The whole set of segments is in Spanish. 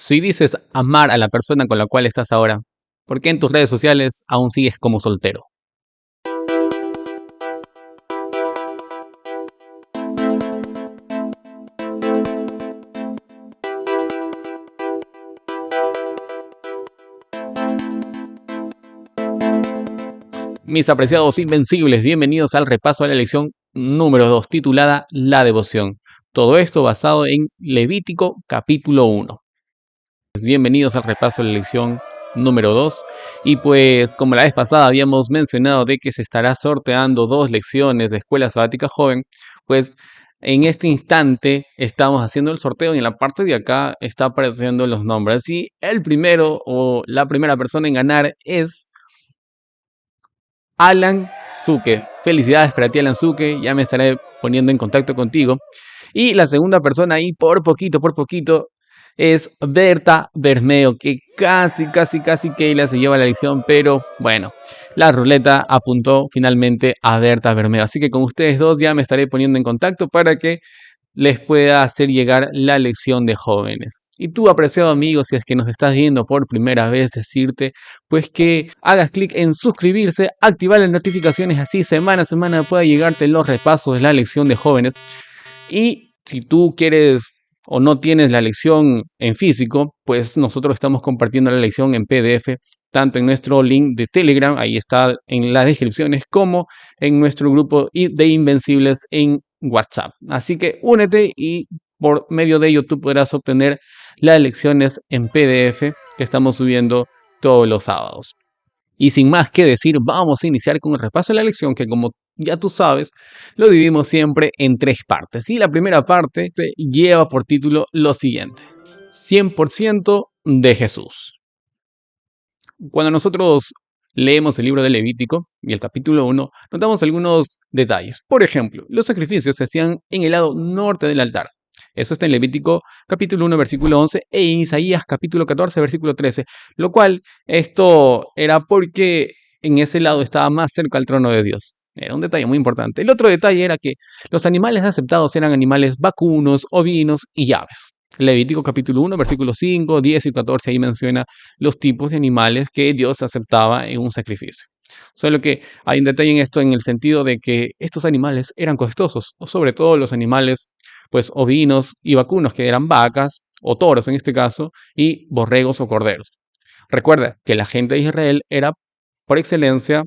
Si dices amar a la persona con la cual estás ahora, ¿por qué en tus redes sociales aún sigues como soltero? Mis apreciados invencibles, bienvenidos al repaso de la lección número 2, titulada La devoción. Todo esto basado en Levítico capítulo 1. Bienvenidos al repaso de la lección número 2. Y pues, como la vez pasada habíamos mencionado de que se estará sorteando 2 lecciones de Escuela Sabática Joven, pues en este instante estamos haciendo el sorteo y en la parte de acá está apareciendo los nombres. Y el primero o la primera persona en ganar es Alan Zuke. Felicidades para ti, Alan Zuke. Ya me estaré poniendo en contacto contigo. Y la segunda persona ahí, por poquito, es Berta Bermeo, que casi Keila se lleva la lección, pero bueno, la ruleta apuntó finalmente a Berta Bermeo. Así que con ustedes dos ya me estaré poniendo en contacto para que les pueda hacer llegar la lección de jóvenes. Y tú, apreciado amigo, si es que nos estás viendo por primera vez, decirte pues que hagas clic en suscribirse, activar las notificaciones, así semana a semana pueda llegarte los repasos de la lección de jóvenes. Y si tú quieres o no tienes la lección en físico, pues nosotros estamos compartiendo la lección en PDF, tanto en nuestro link de Telegram, ahí está en las descripciones, como en nuestro grupo de Invencibles en WhatsApp. Así que únete y por medio de ello tú podrás obtener las lecciones en PDF que estamos subiendo todos los sábados. Y sin más que decir, vamos a iniciar con el repaso de la lección que, como ya tú sabes, lo dividimos siempre en 3 partes. Y la primera parte lleva por título lo siguiente: 100% de Jesús. Cuando nosotros leemos el libro de Levítico y el capítulo 1, notamos algunos detalles. Por ejemplo, los sacrificios se hacían en el lado norte del altar. Eso está en Levítico capítulo 1, versículo 11, e en Isaías capítulo 14, versículo 13, lo cual esto era porque en ese lado estaba más cerca al trono de Dios. Era un detalle muy importante. El otro detalle era que los animales aceptados eran animales vacunos, ovinos y aves. Levítico capítulo 1, versículos 5, 10 y 14, ahí menciona los tipos de animales que Dios aceptaba en un sacrificio. Solo que hay un detalle en esto en el sentido de que estos animales eran costosos, o sobre todo los animales pues ovinos y vacunos, que eran vacas o toros en este caso, y borregos o corderos. Recuerda que la gente de Israel era por excelencia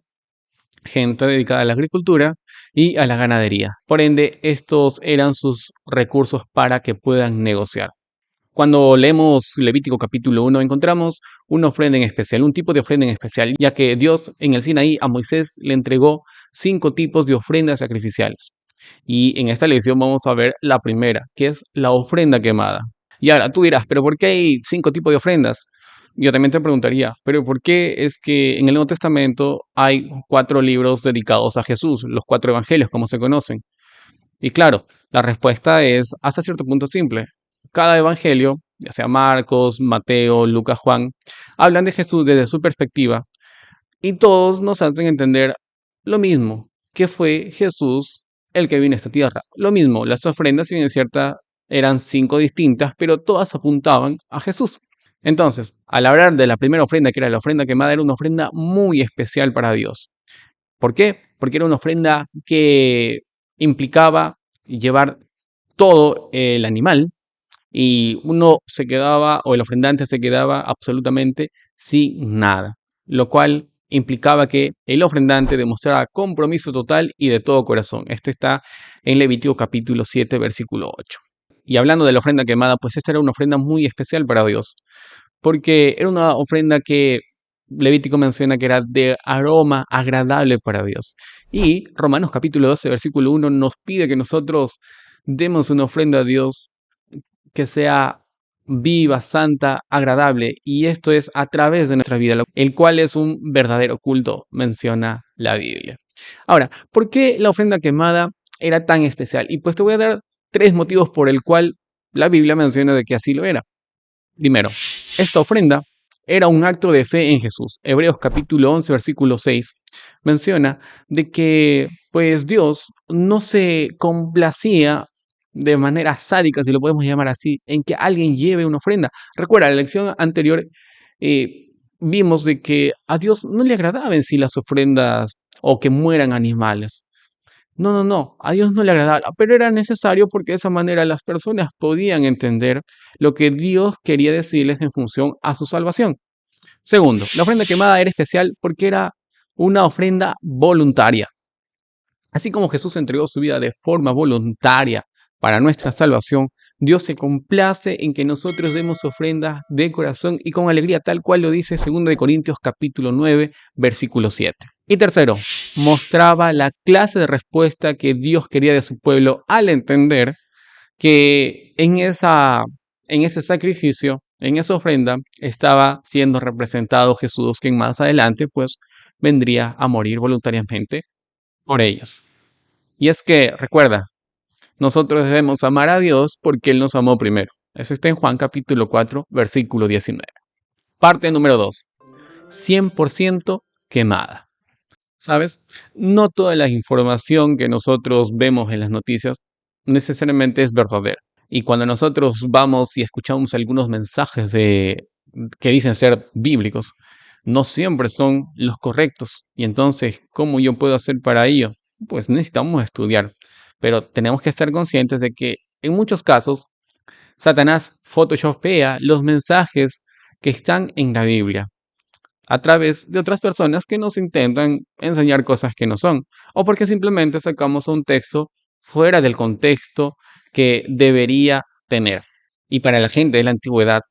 gente dedicada a la agricultura y a la ganadería. Por ende, estos eran sus recursos para que puedan negociar. Cuando leemos Levítico capítulo 1 encontramos una ofrenda en especial, un tipo de ofrenda en especial, ya que Dios en el Sinaí a Moisés le entregó 5 tipos de ofrendas sacrificiales. Y en esta lección vamos a ver la primera, que es la ofrenda quemada. Y ahora tú dirás, ¿pero por qué hay 5 tipos de ofrendas? Yo también te preguntaría, ¿pero por qué es que en el Nuevo Testamento hay 4 libros dedicados a Jesús, los 4 evangelios como se conocen? Y claro, la respuesta es hasta cierto punto simple. Cada evangelio, ya sea Marcos, Mateo, Lucas, Juan, hablan de Jesús desde su perspectiva y todos nos hacen entender lo mismo, que fue Jesús el que vino a esta tierra. Lo mismo, las ofrendas, si bien es cierta, eran 5 distintas, pero todas apuntaban a Jesús. Entonces, al hablar de la primera ofrenda, que era la ofrenda quemada, era una ofrenda muy especial para Dios. ¿Por qué? Porque era una ofrenda que implicaba llevar todo el animal y uno se quedaba, o el ofrendante se quedaba absolutamente sin nada, lo cual implicaba que el ofrendante demostrara compromiso total y de todo corazón. Esto está en Levítico capítulo 7, versículo 8. Y hablando de la ofrenda quemada, pues esta era una ofrenda muy especial para Dios, porque era una ofrenda que Levítico menciona que era de aroma agradable para Dios. Y Romanos capítulo 12, versículo 1 nos pide que nosotros demos una ofrenda a Dios que sea viva, santa, agradable, y esto es a través de nuestra vida, el cual es un verdadero culto, menciona la Biblia. Ahora, ¿por qué la ofrenda quemada era tan especial? Y pues te voy a dar 3 motivos por el cual la Biblia menciona de que así lo era. Primero, esta ofrenda era un acto de fe en Jesús. Hebreos capítulo 11, versículo 6 menciona de que pues Dios no se complacía de manera sádica, si lo podemos llamar así, en que alguien lleve una ofrenda. Recuerda, la lección anterior vimos de que a Dios no le agradaba en sí las ofrendas o que mueran animales. No, no, no, a Dios no le agradaba, pero era necesario porque de esa manera las personas podían entender lo que Dios quería decirles en función a su salvación. Segundo, la ofrenda quemada era especial porque era una ofrenda voluntaria. Así como Jesús entregó su vida de forma voluntaria para nuestra salvación, Dios se complace en que nosotros demos ofrendas de corazón y con alegría, tal cual lo dice 2 Corintios capítulo 9, versículo 7. Y tercero, mostraba la clase de respuesta que Dios quería de su pueblo al entender que en ese sacrificio, en esa ofrenda, estaba siendo representado Jesús, quien más adelante pues vendría a morir voluntariamente por ellos. Y es que, recuerda, nosotros debemos amar a Dios porque Él nos amó primero. Eso está en Juan capítulo 4, versículo 19. Parte número 2. 100% quemada. ¿Sabes? No toda la información que nosotros vemos en las noticias necesariamente es verdadera. Y cuando nosotros vamos y escuchamos algunos mensajes que dicen ser bíblicos, no siempre son los correctos. Y entonces, ¿cómo yo puedo hacer para ello? Pues necesitamos estudiar. Pero tenemos que estar conscientes de que en muchos casos, Satanás photoshopea los mensajes que están en la Biblia a través de otras personas que nos intentan enseñar cosas que no son, o porque simplemente sacamos un texto fuera del contexto que debería tener. Y para la gente de la antigüedad,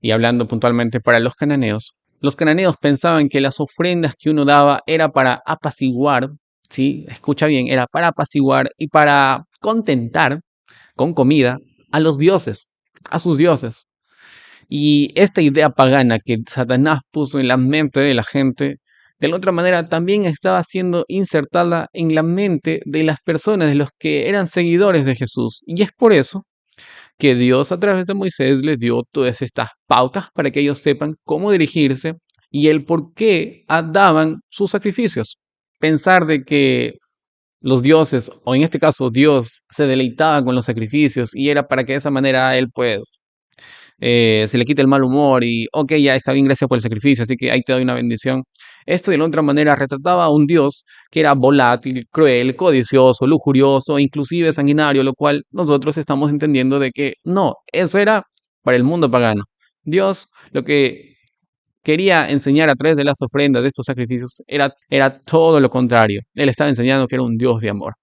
y hablando puntualmente para los cananeos pensaban que las ofrendas que uno daba era para apaciguar, ¿sí? Escucha bien, era para apaciguar y para contentar con comida a los dioses, a sus dioses. Y esta idea pagana que Satanás puso en la mente de la gente, de la otra manera también estaba siendo insertada en la mente de las personas, de los que eran seguidores de Jesús. Y es por eso que Dios a través de Moisés les dio todas estas pautas para que ellos sepan cómo dirigirse y el por qué daban sus sacrificios. Pensar de que los dioses, o en este caso Dios, se deleitaba con los sacrificios y era para que de esa manera él pues se le quita el mal humor y, ok, ya está bien, gracias por el sacrificio, así que ahí te doy una bendición. Esto de la otra manera retrataba a un Dios que era volátil, cruel, codicioso, lujurioso, inclusive sanguinario, lo cual nosotros estamos entendiendo de que no, eso era para el mundo pagano. Dios lo que quería enseñar a través de las ofrendas de estos sacrificios era todo lo contrario. Él estaba enseñando que era un Dios de amor.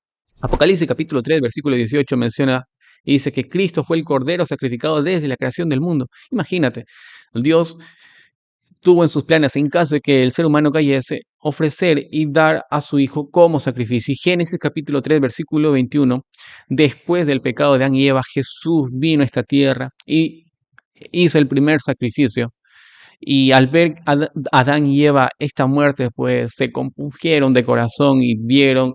Apocalipsis capítulo 3, versículo 18 menciona y dice que Cristo fue el cordero sacrificado desde la creación del mundo. Imagínate, Dios tuvo en sus planes, en caso de que el ser humano cayese, ofrecer y dar a su Hijo como sacrificio. Y Génesis capítulo 3, versículo 21, después del pecado de Adán y Eva, Jesús vino a esta tierra y hizo el primer sacrificio. Y al ver a Adán y Eva esta muerte, pues se compungieron de corazón y vieron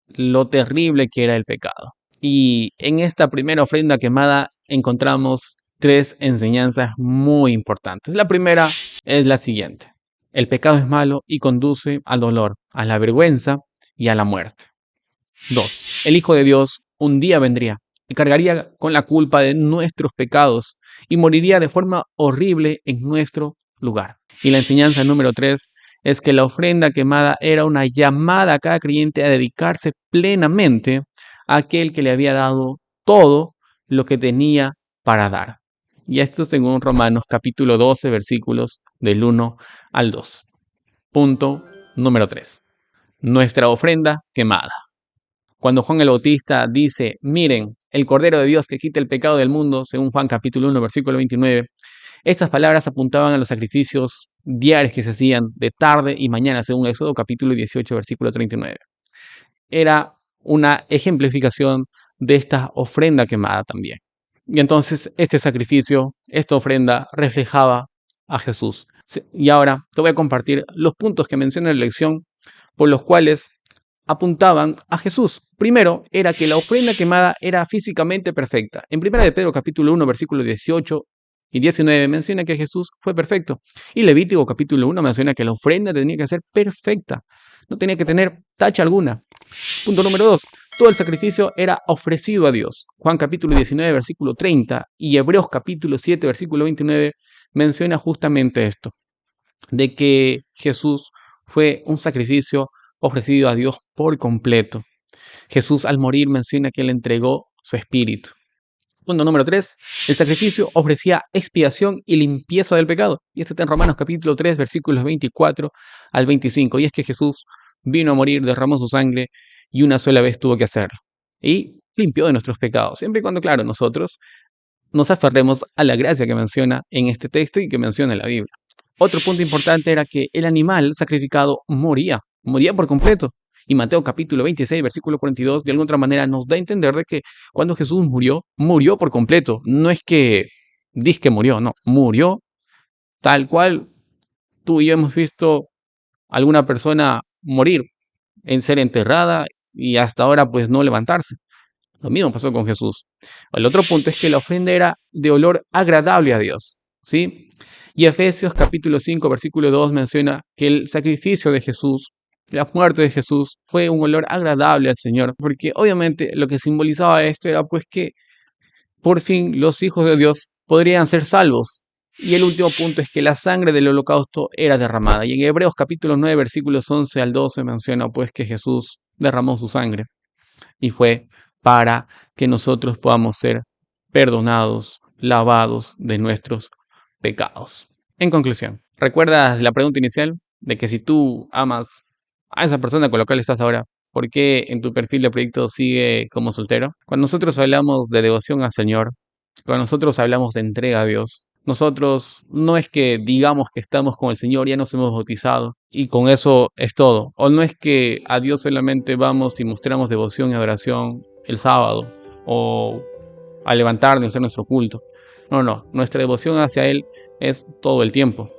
lo terrible que era el pecado. Y en esta primera ofrenda quemada encontramos tres enseñanzas muy importantes. La primera es la siguiente. El pecado es malo y conduce al dolor, a la vergüenza y a la muerte. 2. El Hijo de Dios un día vendría y cargaría con la culpa de nuestros pecados y moriría de forma horrible en nuestro lugar. Y la enseñanza número 3 es que la ofrenda quemada era una llamada a cada creyente a dedicarse plenamente a aquel que le había dado todo lo que tenía para dar. Y esto según Romanos capítulo 12, versículos del 1 al 2. Punto número 3. Nuestra ofrenda quemada. Cuando Juan el Bautista dice, miren, el Cordero de Dios que quita el pecado del mundo, según Juan capítulo 1, versículo 29, estas palabras apuntaban a los sacrificios diarios que se hacían de tarde y mañana, según Éxodo capítulo 18, versículo 39. Era una ejemplificación de esta ofrenda quemada también. Y entonces este sacrificio, esta ofrenda, reflejaba a Jesús. Y ahora te voy a compartir los puntos que menciona en la lección por los cuales apuntaban a Jesús. Primero, era que la ofrenda quemada era físicamente perfecta. En 1 de Pedro capítulo 1, versículo 18, y 19 menciona que Jesús fue perfecto. Y Levítico capítulo 1 menciona que la ofrenda tenía que ser perfecta, no tenía que tener tacha alguna. Punto número 2. Todo el sacrificio era ofrecido a Dios. Juan capítulo 19, versículo 30 y Hebreos capítulo 7, versículo 29 menciona justamente esto, de que Jesús fue un sacrificio ofrecido a Dios por completo. Jesús al morir menciona que Él entregó su espíritu. Punto número 3. El sacrificio ofrecía expiación y limpieza del pecado. Y esto está en Romanos capítulo 3, versículos 24 al 25. Y es que Jesús vino a morir, derramó su sangre y una sola vez tuvo que hacerlo. Y limpió de nuestros pecados. Siempre y cuando, claro, nosotros nos aferremos a la gracia que menciona en este texto y que menciona en la Biblia. Otro punto importante era que el animal sacrificado moría por completo. Y Mateo capítulo 26, versículo 42, de alguna otra manera nos da a entender de que cuando Jesús murió por completo. No es que que murió, no, murió tal cual tú y yo hemos visto alguna persona morir, en ser enterrada y hasta ahora pues no levantarse. Lo mismo pasó con Jesús. El otro punto es que la ofrenda era de olor agradable a Dios, ¿sí? Y Efesios capítulo 5, versículo 2 menciona que el sacrificio de Jesús, la muerte de Jesús, fue un olor agradable al Señor, porque obviamente lo que simbolizaba esto era pues que por fin los hijos de Dios podrían ser salvos. Y el último punto es que la sangre del holocausto era derramada. Y en Hebreos capítulo 9, versículos 11 al 12 menciona pues que Jesús derramó su sangre y fue para que nosotros podamos ser perdonados, lavados de nuestros pecados. En conclusión, ¿recuerdas la pregunta inicial de que si tú amas a esa persona con la cual estás ahora, por qué en tu perfil de proyecto sigue como soltero? Cuando nosotros hablamos de devoción al Señor, cuando nosotros hablamos de entrega a Dios, nosotros no es que digamos que estamos con el Señor, ya nos hemos bautizado y con eso es todo. O no es que a Dios solamente vamos y mostramos devoción y adoración el sábado o al levantarnos y hacer nuestro culto. No, nuestra devoción hacia Él es todo el tiempo.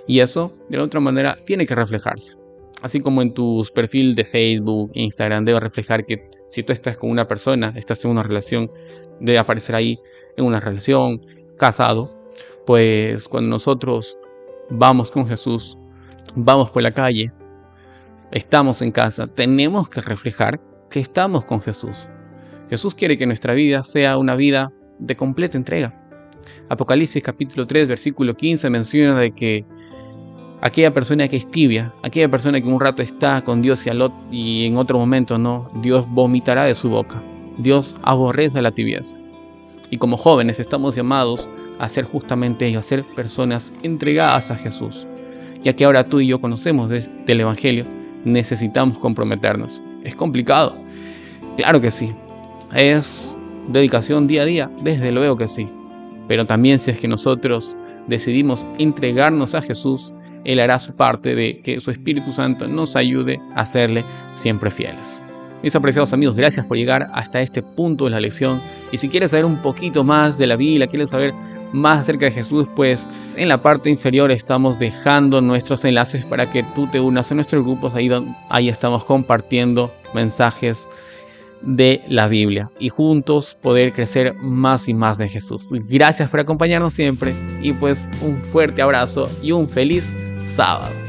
Y eso, de la otra manera, tiene que reflejarse. Así como en tus perfiles de Facebook, Instagram, debe reflejar que si tú estás con una persona, estás en una relación, debe aparecer ahí en una relación, casado. Pues cuando nosotros vamos con Jesús, vamos por la calle, estamos en casa, tenemos que reflejar que estamos con Jesús. Jesús quiere que nuestra vida sea una vida de completa entrega. Apocalipsis capítulo 3, versículo 15 menciona de que aquella persona que es tibia, aquella persona que un rato está con Dios y en otro momento no, Dios vomitará de su boca. Dios aborrece la tibieza. Y como jóvenes estamos llamados a ser justamente ello, a ser personas entregadas a Jesús. Ya que ahora tú y yo conocemos del Evangelio, necesitamos comprometernos. ¿Es complicado? Claro que sí. ¿Es dedicación día a día? Desde luego que sí. Pero también si es que nosotros decidimos entregarnos a Jesús, Él hará su parte de que su Espíritu Santo nos ayude a serle siempre fieles. Mis apreciados amigos, gracias por llegar hasta este punto de la lección. Y si quieres saber un poquito más de la Biblia, quieres saber más acerca de Jesús, pues en la parte inferior estamos dejando nuestros enlaces para que tú te unas a nuestros grupos. Ahí estamos compartiendo mensajes de la Biblia y juntos poder crecer más y más de Jesús. Gracias por acompañarnos siempre y pues un fuerte abrazo y un feliz sábado.